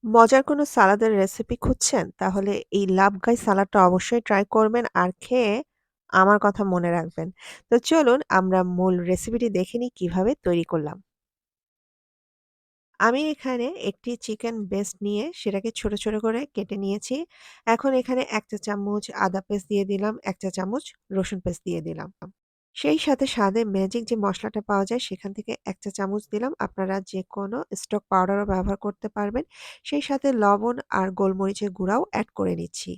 মজার কোনো সালাদের রেসিপি খুঁজছেন? তাহলে এই লাবগাই সালাদটা অবশ্যই ট্রাই করবেন আর খেয়ে আমার কথা মনে রাখবেন। তো চলুন আমরা মূল রেসিপিটি দেখে নিই কিভাবে তৈরি করলাম। আমি এখানে একটি চিকেন বেস্ট নিয়ে সেটাকে ছোট, ছোট করে কেটে নিয়েছি। এখন এখানে ১ চা চামচ আদা পেস্ট দিয়ে দিলাম, ১ চা চামচ রসুন পেস্ট দিয়ে দিলাম। সেই সাথে স্বাদে ম্যাজিক যে মসলাটা পাওয়া যায় সেখান থেকে ১ চা চামচ দিলাম। আপনারা যেকোনো স্টক পাউডারও ব্যবহার করতে পারবেন। সেই সাথে লবণ আর গোলমরিচের গুঁড়াও এড করে নিচ্ছি।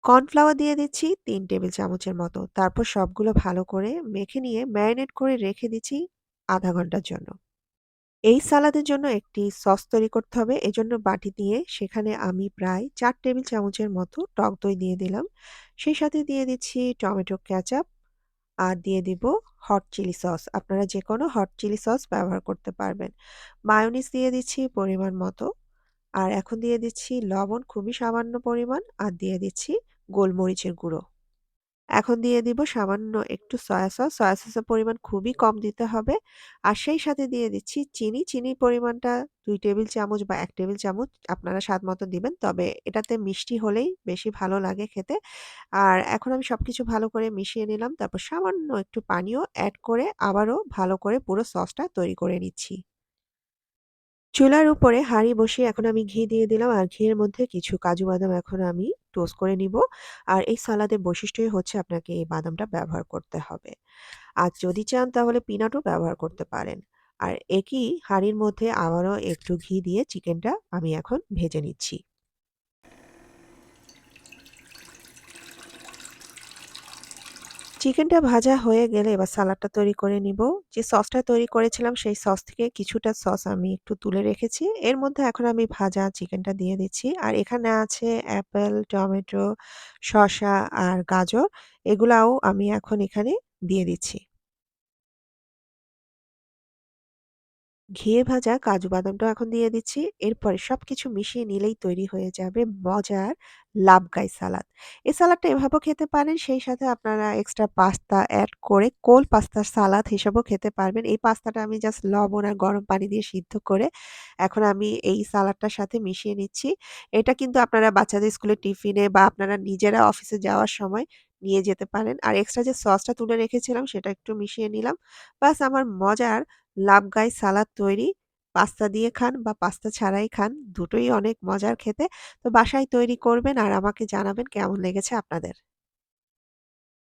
কর্নফ্লাওয়ার দিয়ে দিচ্ছি ৩ টেবিল চামচের মতো। তারপর সবগুলো ভালো করে মেখে নিয়ে ম্যারিনেট করে রেখে দিচ্ছি ০.৫ ঘন্টার জন্য। এই সালাদের জন্য একটি সস তৈরি করতে হবে। এজন্য বাটি দিয়ে সেখানে আমি প্রায় ৪ টেবিল চামচের মতো টক দই দিয়ে দিলাম। সেই সাথে দিয়ে দিচ্ছি টমেটো কেচাপ আর দিয়ে দিব হট চিলি সস। আপনারা যেকোনো হট চিলি সস ব্যবহার করতে পারবেন। মায়োনিজ দিয়ে দিচ্ছি পরিমাণ মতো। আর এখন দিয়ে দিচ্ছি লবণ খুবই সামান্য পরিমাণ আর দিয়ে দিচ্ছি গোলমরিচের গুঁড়ো। এখন দিয়ে দিব সামান্য একটু সয়া সস। সয়া সসের পরিমাণ খুবই কম দিতে হবে। আর সেই সাথে দিয়ে দিচ্ছি চিনি। চিনির পরিমাণটা ২ টেবিল চামচ বা ১ টেবিল চামচ আপনারা স্বাদ মতো দিবেন। তবে এটাতে মিষ্টি হলেই বেশি ভালো লাগে খেতে। আর এখন আমি সবকিছু ভালো করে মিশিয়ে নিলাম। তারপর সামান্য একটু পানিও এড করে আবারও ভালো করে পুরো সসটা তৈরি করে নিচ্ছি। চুলার উপরে হাঁড়ি বসিয়ে এখন আমি ঘি দিয়ে দিলাম আর ঘিয়ের মধ্যে কিছু কাজু বাদাম এখন আমি টোস্ট করে নিব। আর এই সালাদের বৈশিষ্ট্যই হচ্ছে আপনাকে এই বাদামটা ব্যবহার করতে হবে। আর যদি চান তাহলে পিনাটও ব্যবহার করতে পারেন। আর একই হাঁড়ির মধ্যে আবারও একটু ঘি দিয়ে চিকেনটা আমি এখন ভেজে নিচ্ছি। চিকেনটা ভাজা হয়ে গেলে এবার সালাডটা তৈরি করে নিব। যে সসটা তৈরি করেছিলাম সেই সস থেকে কিছুটা সস আমি একটু তুলে রেখেছি। এর মধ্যে এখন আমি ভাজা চিকেনটা দিয়ে দিচ্ছি। আর এখানে আছে অ্যাপেল, টমেটো, শসা আর গাজর এগুলাও আমি এখন এখানে দিয়ে দিচ্ছি। ঘিয়ে ভাজা কাজু বাদামটাও এখন দিয়ে দিচ্ছি। এরপরে সবকিছু মিশিয়ে নিলেই তৈরি হয়ে যাবে মজার লাবগাই সালাদ। এই সালাদটা এভাবেও খেতে পারেন। সেই সাথে আপনারা এক্সট্রা পাস্তা এড করে কোল্ড পাস্তার সালাদ হিসেবেও খেতে পারবেন। এই পাস্তাটা আমি জাস্ট লবণ আর গরম পানি দিয়ে সিদ্ধ করে এখন আমি এই সালাদটার সাথে মিশিয়ে নিচ্ছি। এটা কিন্তু আপনারা বাচ্চাদের স্কুলের টিফিনে বা আপনারা নিজেরা অফিসে যাওয়ার সময় নিয়ে যেতে পারেন। আর এক্সট্রা যে সসটা তুলে রেখেছিলাম সেটা একটু মিশিয়ে নিলাম। বাস আমার মজার লাবগাই সালাদ তৈরি। পাস্তা দিয়ে খান বা পাস্তা ছাড়াই খান, দুটোই অনেক মজার খেতে। তো বাসায় তৈরি করবেন আর আমাকে জানাবেন কেমন লেগেছে আপনাদের।